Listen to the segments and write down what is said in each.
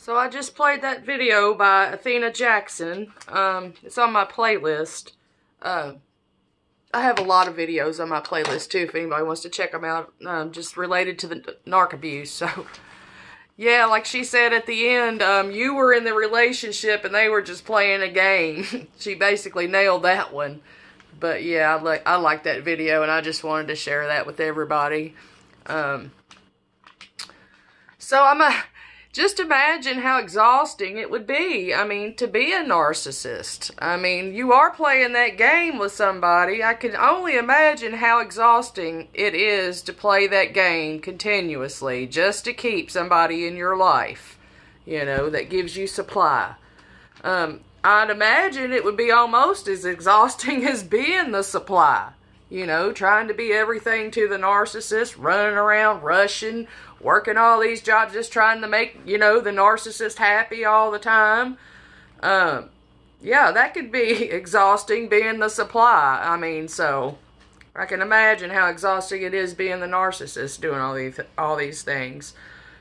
So I just played that video by Athena Jackson. It's on my playlist. I have a lot of videos on my playlist too, if anybody wants to check them out, just related to the narc abuse. So, yeah, like she said at the end, you were in the relationship and they were just playing a game. She basically nailed that one. But yeah, I like that video, and I just wanted to share that with everybody. So just imagine how exhausting it would be. I mean, to be a narcissist. I mean, you are playing that game with somebody. I can only imagine how exhausting it is to play that game continuously just to keep somebody in your life, you know, that gives you supply. I'd imagine it would be almost as exhausting as being the supply. You know, trying to be everything to the narcissist, running around, rushing, working all these jobs, just trying to make, you know, the narcissist happy all the time. Yeah, that could be exhausting, being the supply. I mean, so I can imagine how exhausting it is being the narcissist, doing all these things.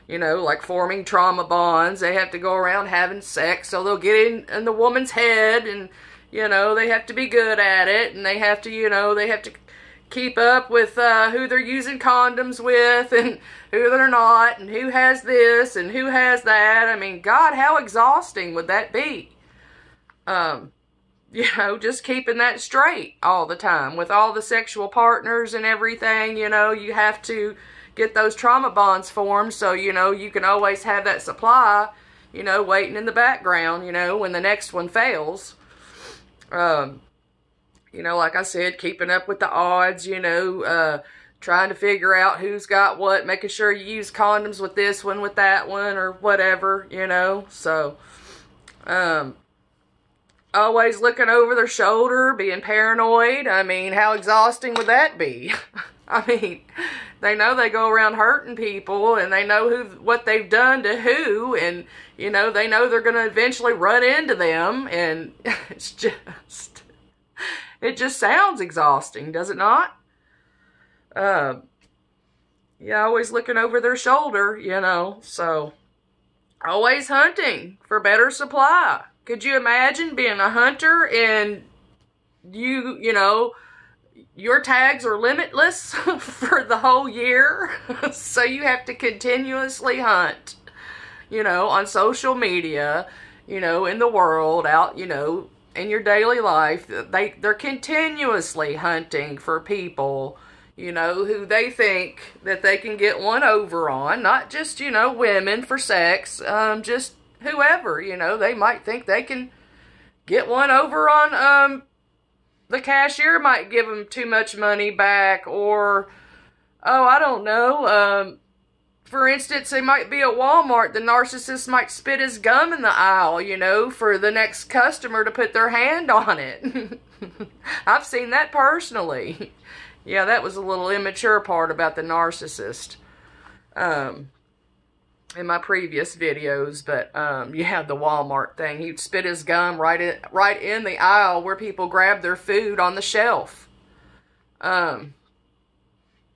You know, like forming trauma bonds. They have to go around having sex, so they'll get in the woman's head, and, you know, they have to be good at it, and they have to, you know, they have to keep up with who they're using condoms with, and who they're not, and who has this, and who has that. I mean, God, how exhausting would that be? You know, just keeping that straight all the time with all the sexual partners and everything. You know, you have to get those trauma bonds formed, so, you know, you can always have that supply, you know, waiting in the background, you know, when the next one fails. You know, like I said, keeping up with the odds, you know, trying to figure out who's got what, making sure you use condoms with this one, with that one, or whatever, you know. So, always looking over their shoulder, being paranoid. I mean, how exhausting would that be? I mean, they know they go around hurting people, and they know what they've done to who, and, you know, they know they're going to eventually run into them, and it just sounds exhausting, does it not? Yeah, always looking over their shoulder, you know, so always hunting for better supply. Could you imagine being a hunter and you know, your tags are limitless for the whole year, so you have to continuously hunt, you know, on social media, you know, in the world, out, you know, in your daily life. They're continuously hunting for people, you know, who they think that they can get one over on. Not just, you know, women for sex, just whoever, you know, they might think they can get one over on. The cashier might give them too much money back, or, oh, I don't know, for instance, they might be at Walmart, the narcissist might spit his gum in the aisle, you know, for the next customer to put their hand on it. I've seen that personally. Yeah, that was a little immature part about the narcissist, in my previous videos, but, yeah, the Walmart thing. He'd spit his gum right in the aisle where people grab their food on the shelf.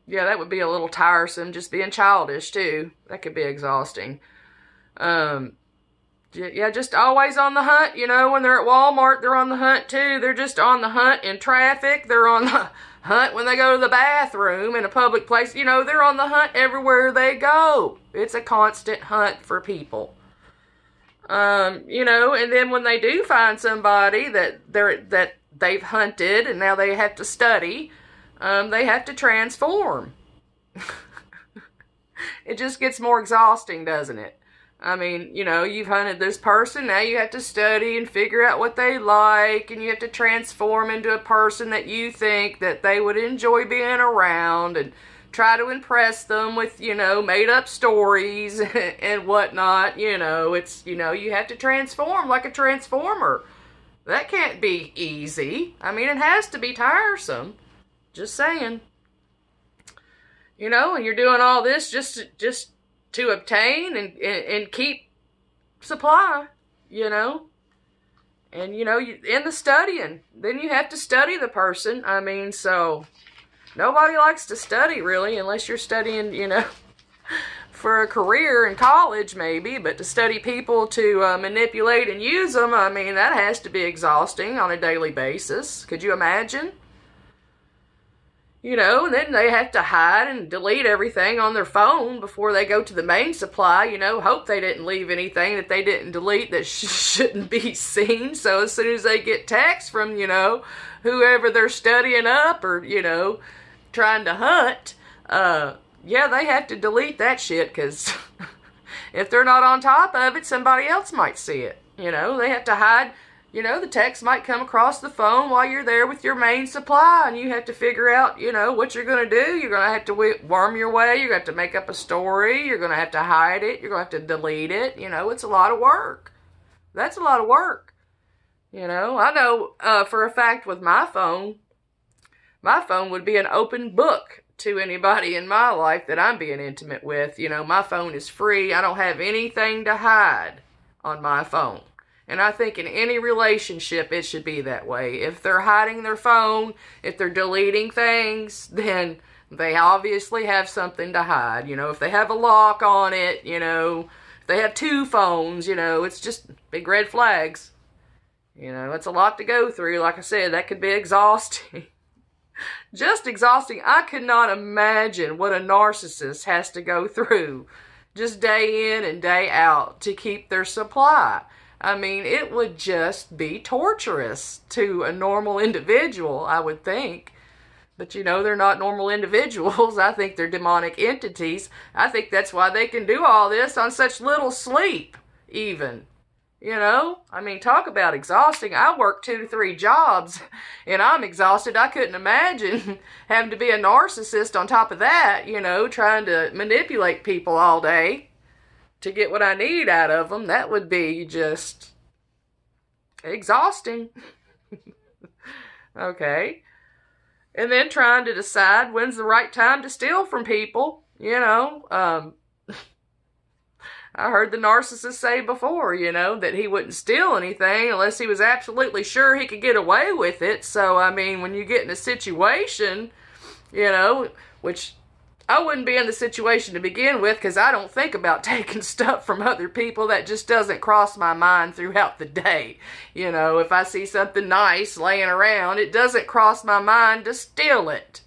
Yeah, that would be a little tiresome, just being childish, too. That could be exhausting. Yeah, just always on the hunt, you know, when they're at Walmart, they're on the hunt, too. They're just on the hunt in traffic. They're on the hunt when they go to the bathroom in a public place. You know, they're on the hunt everywhere they go. It's a constant hunt for people. You know, and then when they do find somebody that they've hunted and now they have to study, they have to transform. It just gets more exhausting, doesn't it? I mean, you know, you've hunted this person, now you have to study and figure out what they like, and you have to transform into a person that you think that they would enjoy being around, and try to impress them with, you know, made-up stories and whatnot. You know, it's, you know, you have to transform like a transformer. That can't be easy. I mean, it has to be tiresome. Just saying. You know, and you're doing all this just to obtain and keep supply, you know. And, you know, in the studying, then you have to study the person. I mean, so nobody likes to study, really, unless you're studying, you know, for a career in college maybe, but to study people to manipulate and use them, I mean, that has to be exhausting on a daily basis. Could you imagine? You know, and then they have to hide and delete everything on their phone before they go to the main supply, you know, hope they didn't leave anything that they didn't delete that shouldn't be seen. So as soon as they get text from, you know, whoever they're studying up or, you know, trying to hunt, yeah, they have to delete that shit, because if they're not on top of it, somebody else might see it. You know, they have to hide. You know, the text might come across the phone while you're there with your main supply, and you have to figure out, you know, what you're going to do. You're going to have to worm your way. You're going to have to make up a story. You're going to have to hide it. You're going to have to delete it. You know, it's a lot of work. That's a lot of work. You know, I know for a fact with my phone would be an open book to anybody in my life that I'm being intimate with. You know, my phone is free. I don't have anything to hide on my phone. And I think in any relationship, it should be that way. If they're hiding their phone, if they're deleting things, then they obviously have something to hide. You know, if they have a lock on it, you know, if they have two phones, you know, it's just big red flags. You know, it's a lot to go through. Like I said, that could be exhausting. Just exhausting. I could not imagine what a narcissist has to go through just day in and day out to keep their supply. I mean, it would just be torturous to a normal individual, I would think. But, you know, they're not normal individuals. I think they're demonic entities. I think that's why they can do all this on such little sleep, even. You know? I mean, talk about exhausting. I work 2 to 3 jobs, and I'm exhausted. I couldn't imagine having to be a narcissist on top of that, you know, trying to manipulate people all day to get what I need out of them. That would be just exhausting. Okay. And then trying to decide when's the right time to steal from people. You know, I heard the narcissist say before, you know, that he wouldn't steal anything unless he was absolutely sure he could get away with it. So, I mean, when you get in a situation, you know, which I wouldn't be in the situation to begin with, because I don't think about taking stuff from other people. That just doesn't cross my mind throughout the day. You know, if I see something nice laying around, it doesn't cross my mind to steal it.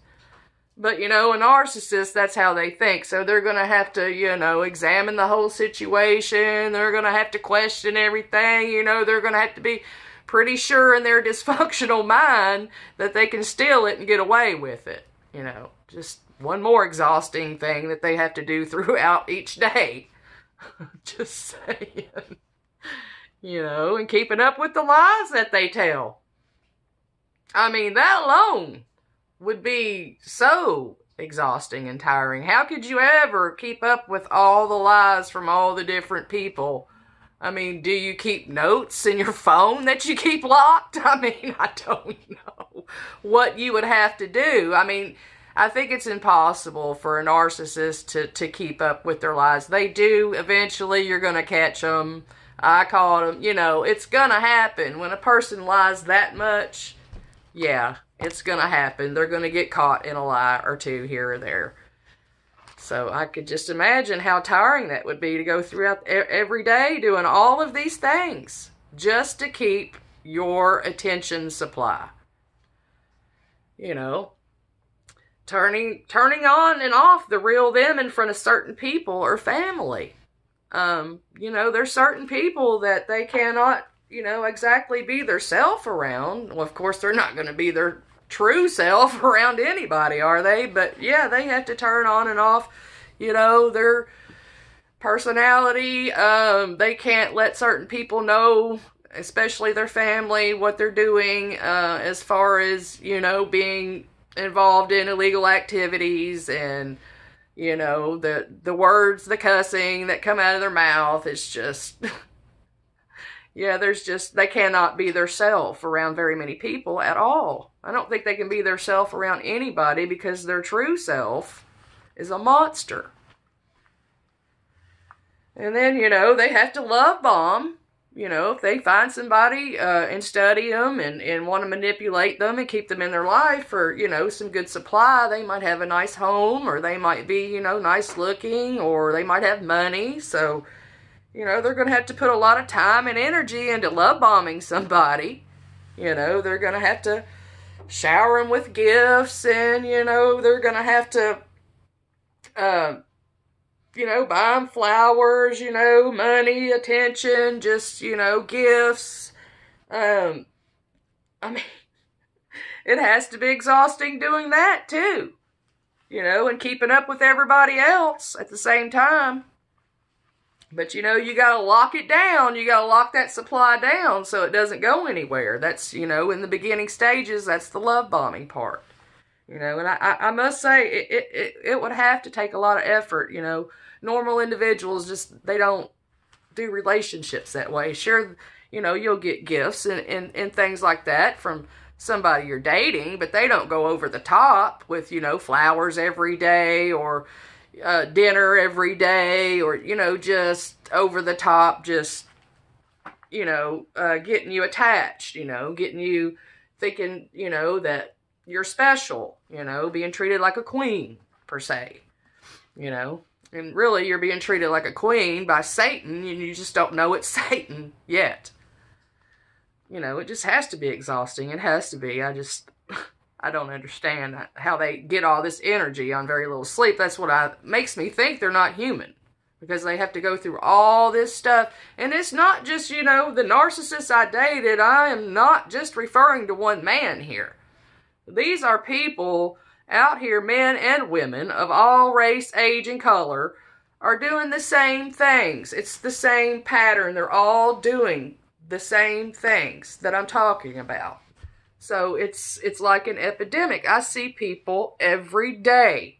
But, you know, a narcissist, that's how they think. So they're going to have to, you know, examine the whole situation. They're going to have to question everything. You know, they're going to have to be pretty sure in their dysfunctional mind that they can steal it and get away with it. You know, just one more exhausting thing that they have to do throughout each day. Just saying. You know, and keeping up with the lies that they tell. I mean, that alone would be so exhausting and tiring. How could you ever keep up with all the lies from all the different people? I mean, do you keep notes in your phone that you keep locked? I mean, I don't know what you would have to do. I mean, I think it's impossible for a narcissist to keep up with their lies. They do. Eventually, you're going to catch them. I caught them. You know, it's going to happen. When a person lies that much, yeah, it's going to happen. They're going to get caught in a lie or two here or there. So I could just imagine how tiring that would be to go throughout every day doing all of these things just to keep your attention supply. You know, turning on and off the real them in front of certain people or family. You know, there's certain people that they cannot, you know, exactly be their self around. Well, of course, they're not going to be their true self around anybody, are they? But yeah, they have to turn on and off, you know, their personality. They can't let certain people know, especially their family, what they're doing as far as, you know, being involved in illegal activities and, you know, the words, the cussing that come out of their mouth. It's just yeah, they cannot be their self around very many people at all. I don't think they can be their self around anybody because their true self is a monster. And then, you know, they have to love bomb, if they find somebody and study them and want to manipulate them and keep them in their life for, some good supply, they might have a nice home, or they might be, nice looking, or they might have money. So, they're going to have to put a lot of time and energy into love bombing somebody. They're going to have to shower them with gifts, and, they're going to have to, buy them flowers, money, attention, just, gifts. I mean, it has to be exhausting doing that too, and keeping up with everybody else at the same time. But, you gotta lock it down. You gotta lock that supply down so it doesn't go anywhere. That's, in the beginning stages, that's the love bombing part. And I must say, it would have to take a lot of effort, Normal individuals just, they don't do relationships that way. Sure, you'll get gifts and things like that from somebody you're dating, but they don't go over the top with, flowers every day, or dinner every day, or, just over the top, just, getting you attached, getting you thinking, that you're special, being treated like a queen, per se, and really you're being treated like a queen by Satan, and you just don't know it's Satan yet. It just has to be exhausting. It has to be. I don't understand how they get all this energy on very little sleep. That's what makes me think they're not human, because they have to go through all this stuff. And it's not just, the narcissists I dated. I am not just referring to one man here. These are people out here, men and women of all race, age, and color, are doing the same things. It's the same pattern. They're all doing the same things that I'm talking about. So it's like an epidemic. I see people every day,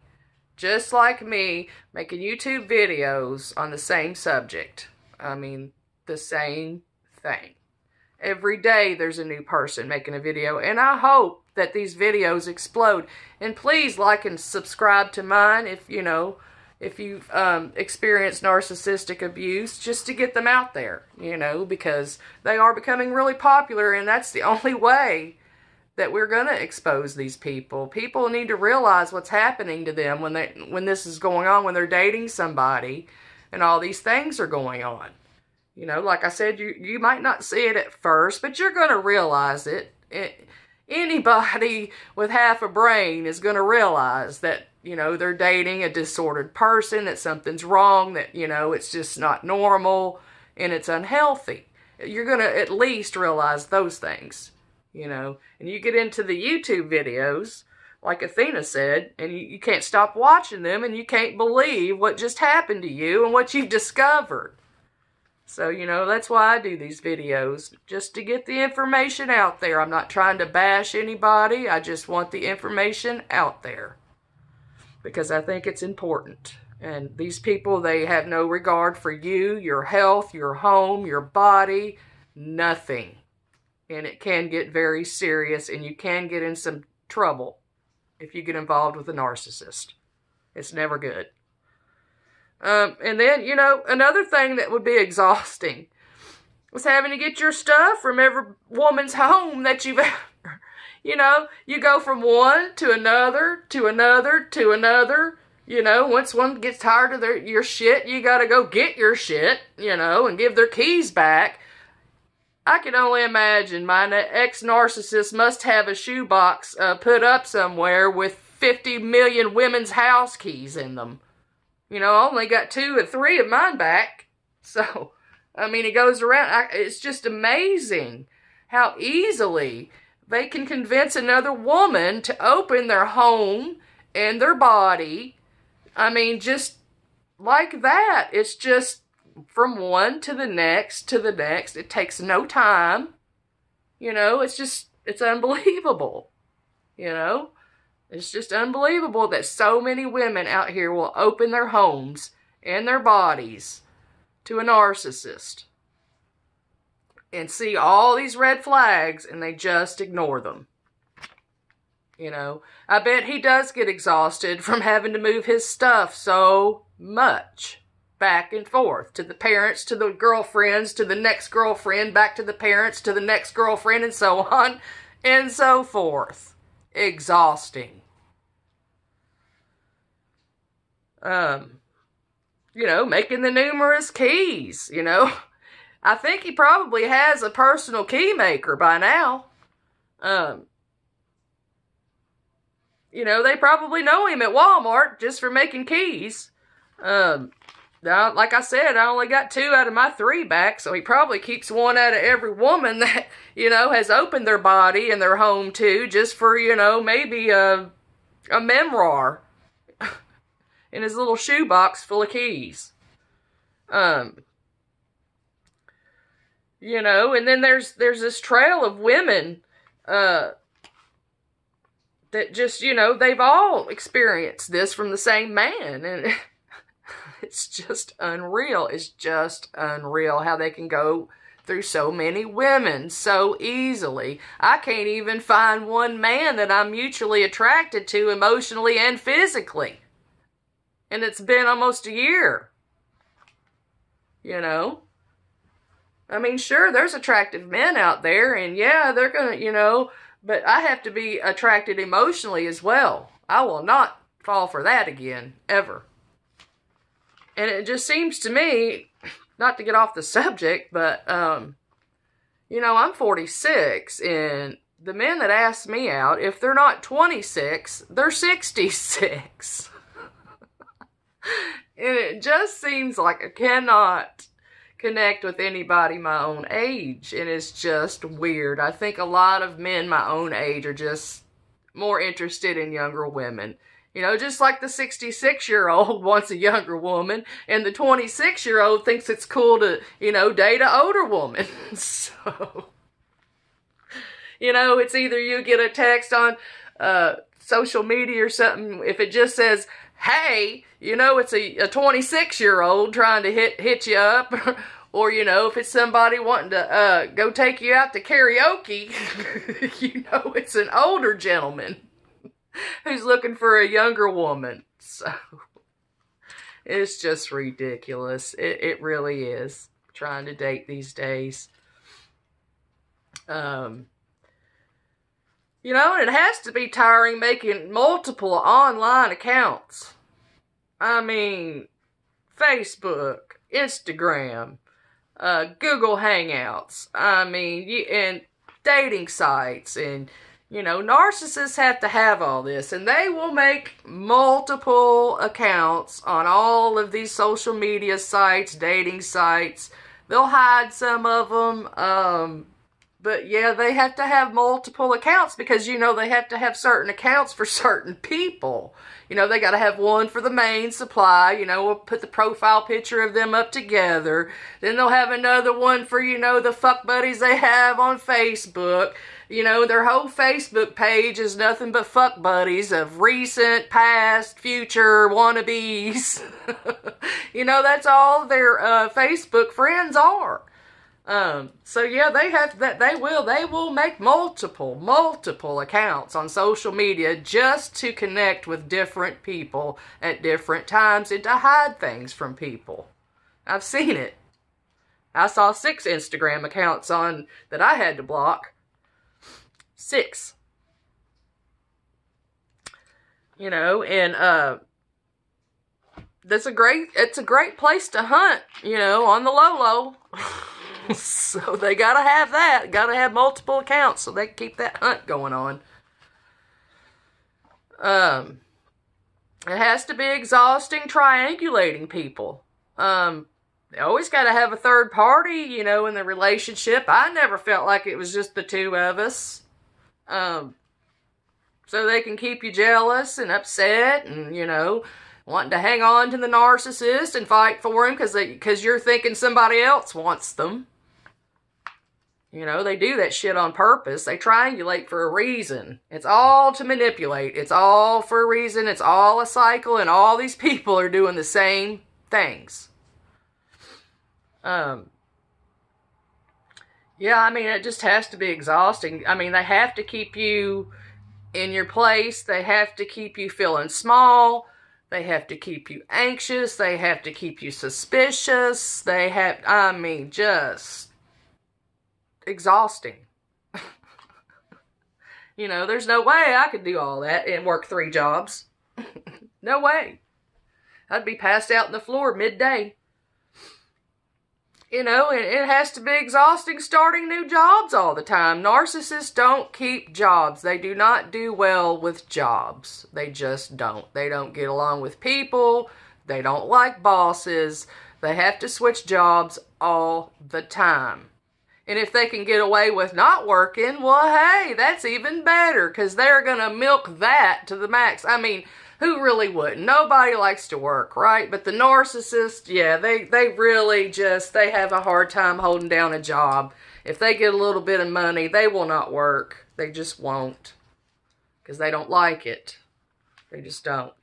just like me, making YouTube videos on the same subject. I mean, the same thing. Every day there's a new person making a video, and I hope that these videos explode. And please like and subscribe to mine if you've experienced narcissistic abuse, just to get them out there, because they are becoming really popular, and that's the only way that we're going to expose these people. People need to realize what's happening to them when this is going on, when they're dating somebody and all these things are going on. Like I said, you might not see it at first, but you're going to realize it. Anybody with half a brain is going to realize that, they're dating a disordered person, that something's wrong, that, it's just not normal and it's unhealthy. You're going to at least realize those things, and you get into the YouTube videos, like Athena said, and you can't stop watching them, and you can't believe what just happened to you and what you've discovered. So, that's why I do these videos, just to get the information out there. I'm not trying to bash anybody. I just want the information out there, because I think it's important. And these people, they have no regard for you, your health, your home, your body, nothing. And it can get very serious, and you can get in some trouble if you get involved with a narcissist. It's never good. And then, another thing that would be exhausting was having to get your stuff from every woman's home that you've ever, you go from one to another, to another, to another. Once one gets tired of your shit, you gotta go get your shit, and give their keys back. I can only imagine my ex-narcissist must have a shoebox put up somewhere with 50 million women's house keys in them. I only got 2 or 3 of mine back. So, it goes around. It's just amazing how easily they can convince another woman to open their home and their body. Just like that. It's just from one to the next to the next. It takes no time. It's unbelievable. It's just unbelievable that so many women out here will open their homes and their bodies to a narcissist and see all these red flags, and they just ignore them. I bet he does get exhausted from having to move his stuff so much. back and forth, to the parents, to the girlfriends, to the next girlfriend, back to the parents, to the next girlfriend, and so on and so forth. Exhausting. Making the numerous keys, I think he probably has a personal key maker by now. They probably know him at Walmart just for making keys. Now, like I said, I only got 2 out of my 3 back, so he probably keeps 1 out of every woman that, has opened their body and their home to, just for, maybe a memoir in his little shoebox full of keys. And then there's this trail of women, that just, they've all experienced this from the same man, and it's just unreal. It's just unreal how they can go through so many women so easily. I can't even find one man that I'm mutually attracted to emotionally and physically. And it's been almost a year. I mean, sure, there's attractive men out there, and yeah, they're gonna, but I have to be attracted emotionally as well. I will not fall for that again, ever. And it just seems to me, not to get off the subject, but, I'm 46, and the men that ask me out, if they're not 26, they're 66. And it just seems like I cannot connect with anybody my own age, and it's just weird. I think a lot of men my own age are just more interested in younger women. Just like the 66-year-old wants a younger woman, and the 26-year-old thinks it's cool to, date an older woman. So, it's either you get a text on social media or something, if it just says, hey, it's a 26-year-old trying to hit you up, or, if it's somebody wanting to go take you out to karaoke, it's an older gentleman who's looking for a younger woman. So, it's just ridiculous. It really is, trying to date these days. And it has to be tiring making multiple online accounts. I mean, Facebook, Instagram, Google Hangouts, and dating sites, and, narcissists have to have all this, and they will make multiple accounts on all of these social media sites, dating sites. They'll hide some of them, but yeah, they have to have multiple accounts because, they have to have certain accounts for certain people. They got to have one for the main supply, we'll put the profile picture of them up together. Then they'll have another one for, the fuck buddies they have on Facebook. Their whole Facebook page is nothing but fuck buddies of recent, past, future wannabes. That's all their Facebook friends are. So yeah, they have that. They will make multiple accounts on social media just to connect with different people at different times and to hide things from people. I've seen it. I saw 6 Instagram accounts on that I had to block. 6. And it's a great place to hunt, on the low. So they gotta have that. Gotta have multiple accounts so they can keep that hunt going on. It has to be exhausting triangulating people. They always gotta have a third party, in the relationship. I never felt like it was just the 2 of us. So they can keep you jealous and upset and, wanting to hang on to the narcissist and fight for him because you're thinking somebody else wants them. They do that shit on purpose. They triangulate for a reason. It's all to manipulate. It's all for a reason. It's all a cycle, and all these people are doing the same things. Yeah, it just has to be exhausting. They have to keep you in your place. They have to keep you feeling small. They have to keep you anxious. They have to keep you suspicious. They have, I mean, just exhausting. You know, there's no way I could do all that and work 3 jobs. No way. I'd be passed out on the floor midday. You know, and it has to be exhausting starting new jobs all the time. Narcissists don't keep jobs. They do not do well with jobs. They just don't. They don't get along with people. They don't like bosses. They have to switch jobs all the time. And if they can get away with not working, well, hey, that's even better, because they're going to milk that to the max. I mean, who really wouldn't? Nobody likes to work, right? But the narcissist, yeah, they really just, they have a hard time holding down a job. If they get a little bit of money, they will not work. They just won't, because they don't like it. They just don't.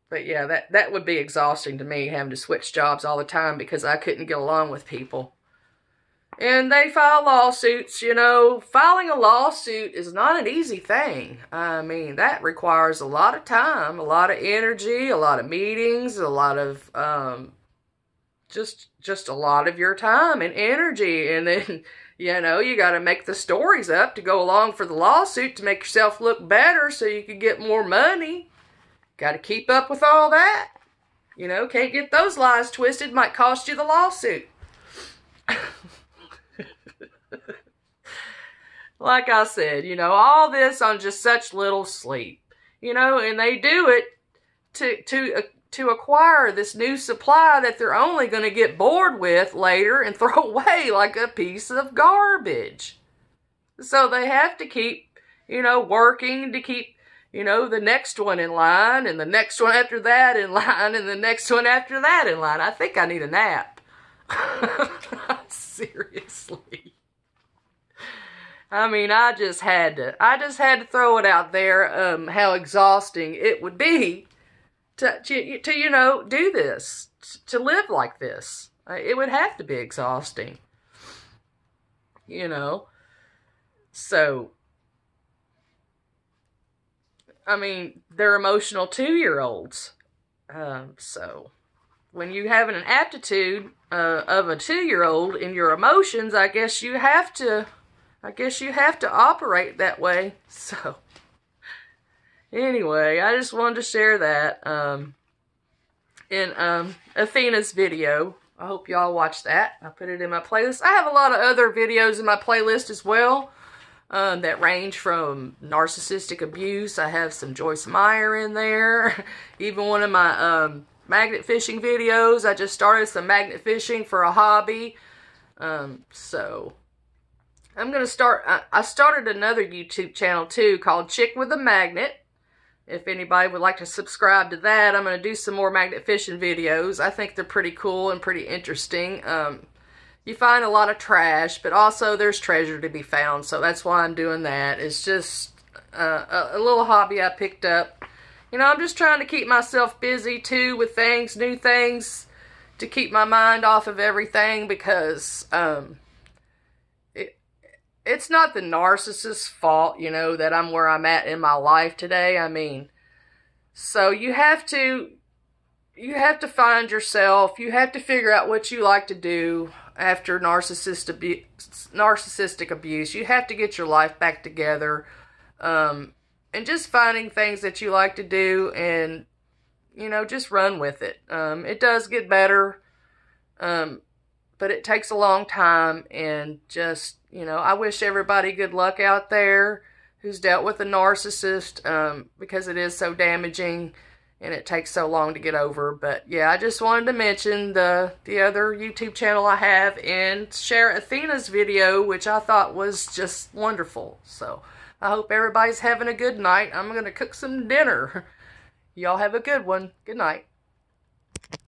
But yeah, that would be exhausting to me, having to switch jobs all the time because I couldn't get along with people. And they file lawsuits. You know, filing a lawsuit is not an easy thing. I mean, that requires a lot of time, a lot of energy, a lot of meetings, a lot of, just a lot of your time and energy. And then, you know, you got to make the stories up to go along for the lawsuit to make yourself look better so you can get more money. Got to keep up with all that. You know, can't get those lies twisted. Might cost you the lawsuit. Like I said, you know, all this on just such little sleep. You know, and they do it to acquire this new supply that they're only going to get bored with later and throw away like a piece of garbage. So they have to keep, you know, working to keep, you know, the next one in line, and the next one after that in line, and the next one after that in line. I think I need a nap. Seriously. I mean, I just had to throw it out there, how exhausting it would be to you know, do this, to live like this. It would have to be exhausting. You know. So, I mean, they're emotional 2-year-olds. So, when you have an aptitude of a 2-year-old in your emotions, I guess you have to operate that way. So, anyway, I just wanted to share that in Athena's video. I hope y'all watch that. I put it in my playlist. I have a lot of other videos in my playlist as well. That range from narcissistic abuse. I have some Joyce Meyer in there. Even one of my magnet fishing videos. I just started some magnet fishing for a hobby. So I'm going to start, I started another YouTube channel too called Chick with a Magnet. If anybody would like to subscribe to that, I'm going to do some more magnet fishing videos. I think they're pretty cool and pretty interesting. You find a lot of trash, but also there's treasure to be found, so that's why I'm doing that. It's just a little hobby I picked up. You know, I'm just trying to keep myself busy, too, with things, new things, to keep my mind off of everything, because it's not the narcissist's fault, you know, that I'm where I'm at in my life today. I mean, so you have to find yourself. You have to figure out what you like to do after narcissistic abuse. You have to get your life back together, and just finding things that you like to do, and, you know, just run with it. It does get better, but it takes a long time, and just, you know, I wish everybody good luck out there who's dealt with a narcissist, because it is so damaging. And it takes so long to get over. But yeah, I just wanted to mention the other YouTube channel I have and share Athena's video, which I thought was just wonderful. So I hope everybody's having a good night. I'm going to cook some dinner. Y'all have a good one. Good night.